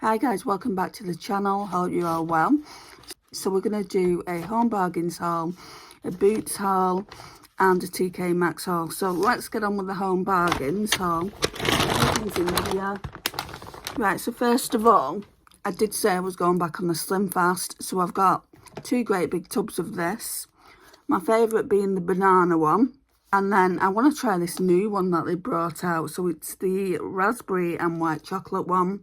Hi guys, welcome back to the channel. Hope you're all well. So we're going to do a home bargains haul, a boots haul and a TK Maxx haul. So let's get on with the home bargains haul. Right, so first of all, I did say I was going back on the Slim Fast. So I've got two great big tubs of this. My favourite being the banana one. And then I want to try this new one that they brought out. So it's the raspberry and white chocolate one.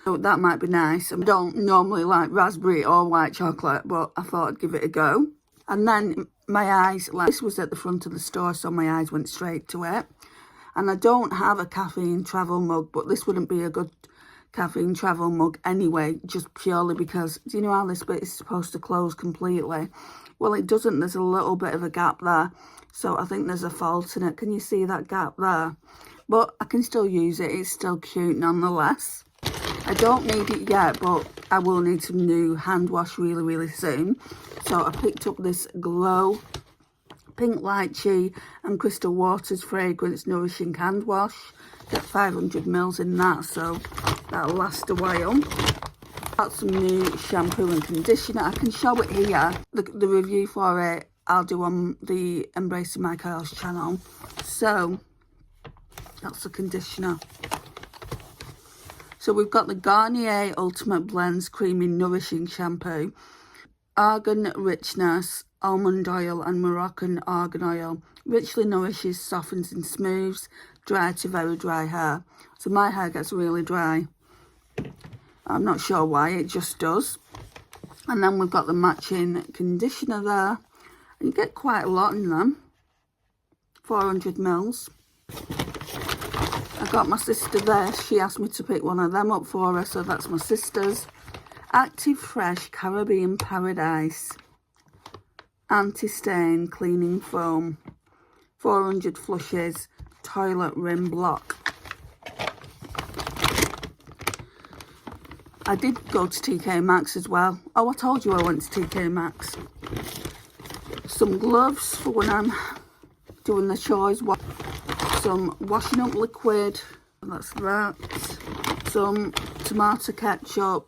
So that might be nice. I don't normally like raspberry or white chocolate, but I thought I'd give it a go. And then my eyes, like this was at the front of the store, so my eyes went straight to it. And I don't have a caffeine travel mug, but this wouldn't be a good caffeine travel mug anyway, just purely because, do you know how this bit is supposed to close completely? Well, it doesn't. There's a little bit of a gap there. So I think there's a fault in it. Can you see that gap there? But I can still use it. It's still cute nonetheless. I don't need it yet, but I will need some new hand wash really soon. So I picked up this Glow Pink Lychee and Crystal Waters Fragrance Nourishing Hand Wash. Get 500 ml in that, so that'll last a while. Got some new shampoo and conditioner. I can show it here. The review for it I'll do on the Embracing My Chaos channel. So that's the conditioner. So we've got the Garnier Ultimate Blends Creamy Nourishing Shampoo, Argan Richness, Almond Oil and Moroccan Argan Oil. Richly nourishes, softens and smooths dry to very dry hair. So my hair gets really dry. I'm not sure why, it just does. And then we've got the matching conditioner there. And you get quite a lot in them. 400 ml. I got my sister there. She asked me to pick one of them up for her, so that's my sister's. Active Fresh Caribbean Paradise Anti-Stain Cleaning Foam. 400 flushes. Toilet Rim Block. I did go to TK Maxx as well. Oh, I told you I went to TK Maxx. Some gloves for when I'm doing the chores. Some washing up liquid, that's that. Some tomato ketchup.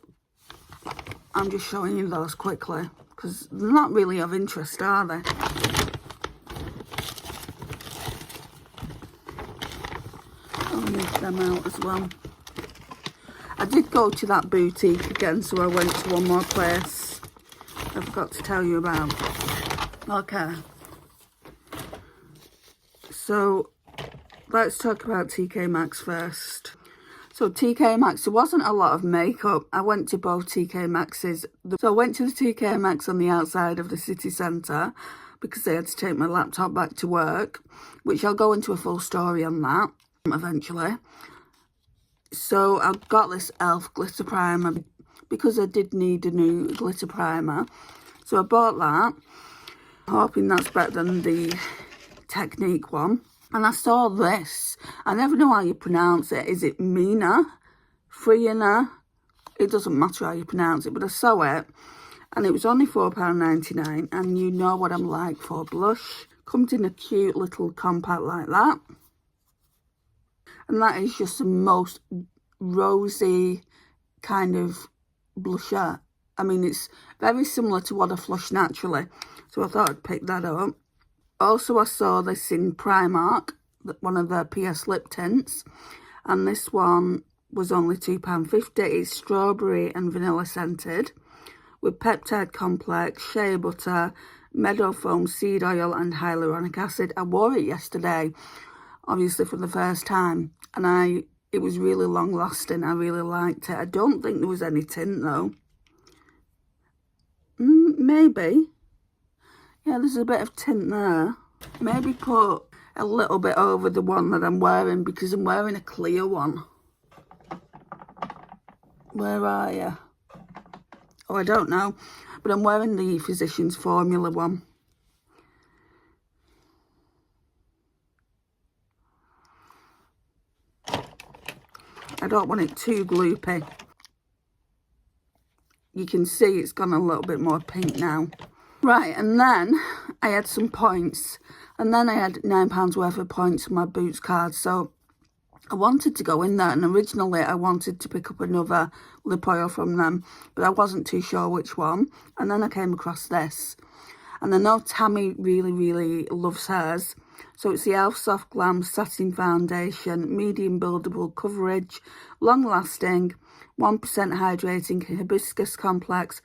I'm just showing you those quickly because they're not really of interest, are they? I'll leave them out as well. I did go to that boutique again, so I went to one more place I forgot to tell you about. Okay. So let's talk about TK Maxx first. So TK Maxx, there wasn't a lot of makeup. I went to both TK Maxx's. So I went to the TK Maxx on the outside of the city centre because I had to take my laptop back to work, which I'll go into a full story on that eventually. So I got this e.l.f. glitter primer because I did need a new glitter primer. So I bought that, hoping that's better than the Technique one. And I saw this. I never know how you pronounce it. Is it Mina? Friena? It doesn't matter how you pronounce it, but I saw it. And it was only £4.99. And you know what I'm like for blush. Comes in a cute little compact like that. And that is just the most rosy kind of blusher. I mean, it's very similar to what I flush naturally. So I thought I'd pick that up. Also, I saw this in Primark, one of their PS lip tints. And this one was only £2.50. It's strawberry and vanilla scented with peptide complex, shea butter, meadow foam, seed oil and hyaluronic acid. I wore it yesterday, obviously for the first time. And it was really long lasting. I really liked it. I don't think there was any tint though. Maybe. Yeah, there's a bit of tint there. Maybe put a little bit over the one that I'm wearing because I'm wearing a clear one. Where are you? Oh, I don't know. But I'm wearing the Physicians Formula one. I don't want it too gloopy. You can see it's gone a little bit more pink now. Right, and then I had some points. And then I had £9 worth of points on my Boots card. So I wanted to go in there, and originally I wanted to pick up another lip oil from them, but I wasn't too sure which one. And then I came across this. And I know Tammy really, really loves hers. So it's the e.l.f. Soft Glam Satin Foundation, medium buildable coverage, long lasting, 1% hydrating hibiscus complex.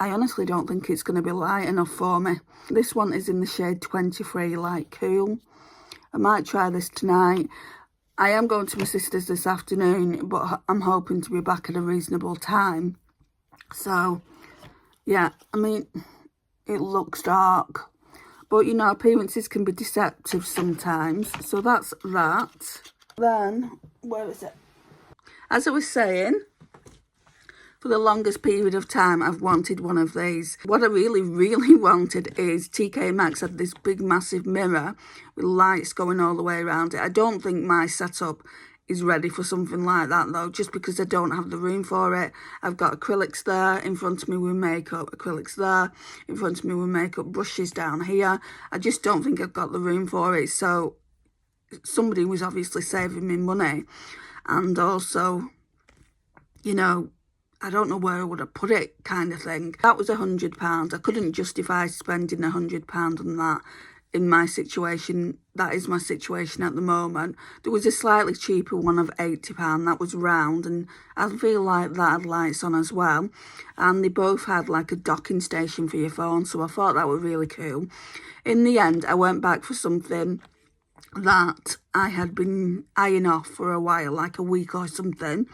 I honestly don't think it's going to be light enough for me. This one is in the shade 23, Light Cool. I might try this tonight. I am going to my sister's this afternoon, but I'm hoping to be back at a reasonable time. So, yeah, I mean, it looks dark. But, you know, appearances can be deceptive sometimes. So that's that. Then, where is it? As I was saying, for the longest period of time, I've wanted one of these. What I really, really wanted is TK Maxx had this big, massive mirror with lights going all the way around it. I don't think my setup is ready for something like that, though, just because I don't have the room for it. I've got acrylics there in front of me with makeup, acrylics there in front of me with makeup, brushes down here. I just don't think I've got the room for it. So somebody was obviously saving me money. And also, you know, I don't know where I would have put it, kind of thing. That was £100. I couldn't justify spending £100 on that in my situation. That is my situation at the moment. There was a slightly cheaper one of £80. That was round, and I feel like that had lights on as well. And they both had like a docking station for your phone, so I thought that was really cool. In the end, I went back for something that I had been eyeing off for a while, like a week or something.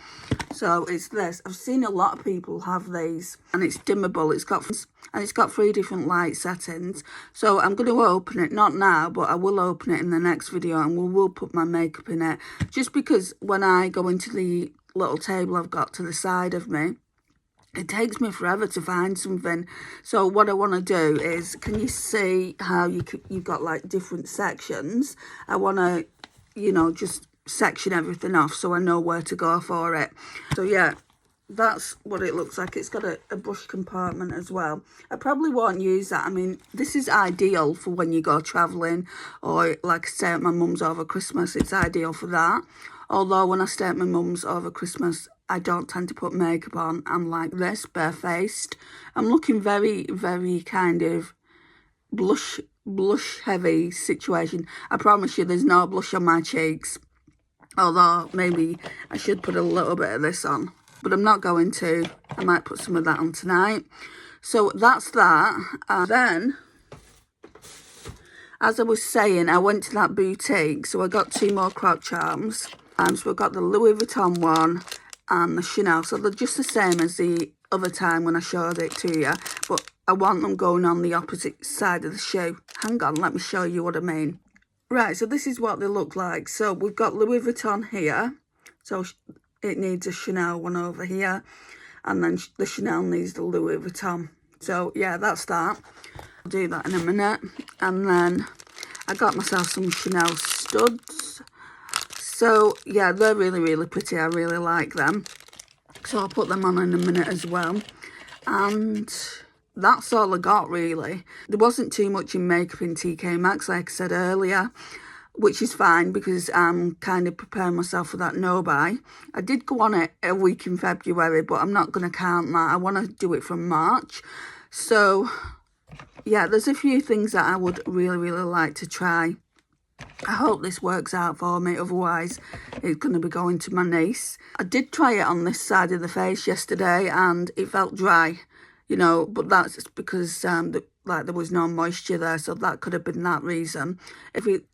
So it's this. I've seen a lot of people have these, and it's dimmable. It's got 3 different light settings. So I'm going to open it, not now, but I will open it in the next video, and we will put my makeup in it. Just because when I go into the little table I've got to the side of me, it takes me forever to find something. So what I want to do is, can you see how you've got like different sections? I want to, you know, just section everything off so I know where to go for it. So yeah, that's what it looks like. It's got a brush compartment as well. I probably won't use that. I mean, this is ideal for when you go travelling, or like I stay at my mum's over Christmas. It's ideal for that. Although when I stay at my mum's over Christmas, I don't tend to put makeup on. I'm like this, barefaced. I'm looking very, very kind of blush heavy situation. I promise you there's no blush on my cheeks. Although maybe I should put a little bit of this on. But I'm not going to. I might put some of that on tonight. So that's that. And then, as I was saying, I went to that boutique. So I got 2 more crop charms. So I got the Louis Vuitton one and the Chanel. So they're just the same as the other time when I showed it to you. But I want them going on the opposite side of the shoe. Hang on, let me show you what I mean. Right, so this is what they look like. So we've got Louis Vuitton here. So it needs a Chanel one over here. And then the Chanel needs the Louis Vuitton. So yeah, that's that. I'll do that in a minute. And then I got myself some Chanel studs. So yeah, they're really, really pretty. I really like them. So I'll put them on in a minute as well. And that's all I got, really. There wasn't too much in makeup in TK Maxx, like I said earlier, which is fine because I'm kind of preparing myself for that no-buy. I did go on it a week in February, but I'm not going to count that. I want to do it from March. So yeah, there's a few things that I would really, really like to try. I hope this works out for me, otherwise it's going to be going to my niece. I did try it on this side of the face yesterday and it felt dry, you know, but that's because like there was no moisture there, so that could have been that reason. If it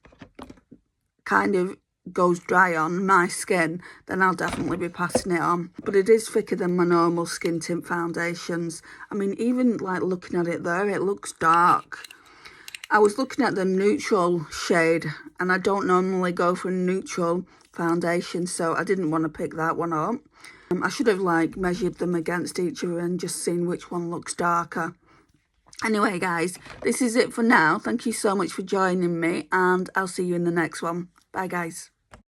kind of goes dry on my skin, then I'll definitely be passing it on. But it is thicker than my normal skin tint foundations. I mean, even like looking at it there, it looks dark. I was looking at the neutral shade, and I don't normally go for neutral foundation, so I didn't want to pick that one up. I should have like measured them against each other and just seen which one looks darker. Anyway, guys, this is it for now. Thank you so much for joining me, and I'll see you in the next one. Bye, guys.